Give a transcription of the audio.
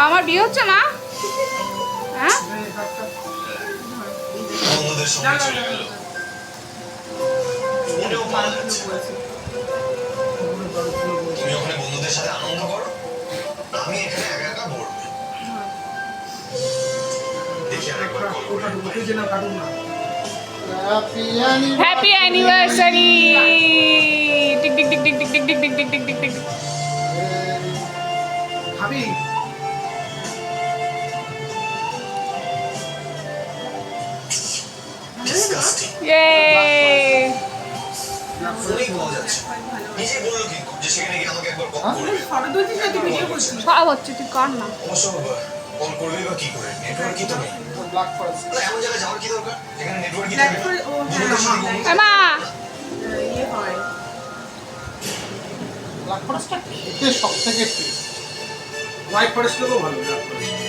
আমার বিয়ে হচ্ছে না? হ্যাঁ বন্ধুদের সঙ্গে চলে গেল মনেও পাওয়া যাচ্ছে না। তুমি ওখানে বন্ধুদের সাথে আনন্দ করো, আমি এখানে একা একা বোর হই। দেখি আরেকবার কল করে happy anniversary. Tick tick tick tick tick tick tick tick tick tick tick tick. খাবি? ডিসকাস্টিং। ইয়ে ফোনেই পাওয়া যাচ্ছে না। নিজে বললো কিন্তু যে সেখানে গিয়ে আমাকে একবার কল করবে। সব হচ্ছে, তুই কর না। অবশ্য কল করবে বা কি করে, নেটওয়ার্কই তো নেই। Black forest. তাহলে এমন জায়গায় যাওয়ার কি দরকার যেখানে নেটওয়ার্কই থাকে না? বন্ধুদের সাথে বন্ধু- এ মা ব্ল্যাক ফরেস্টটা খেতে সব থেকে টেস্ট। হোয়াইট ফরেস্ট লোকও ভালো ব্ল্যাক ফরেস্ট।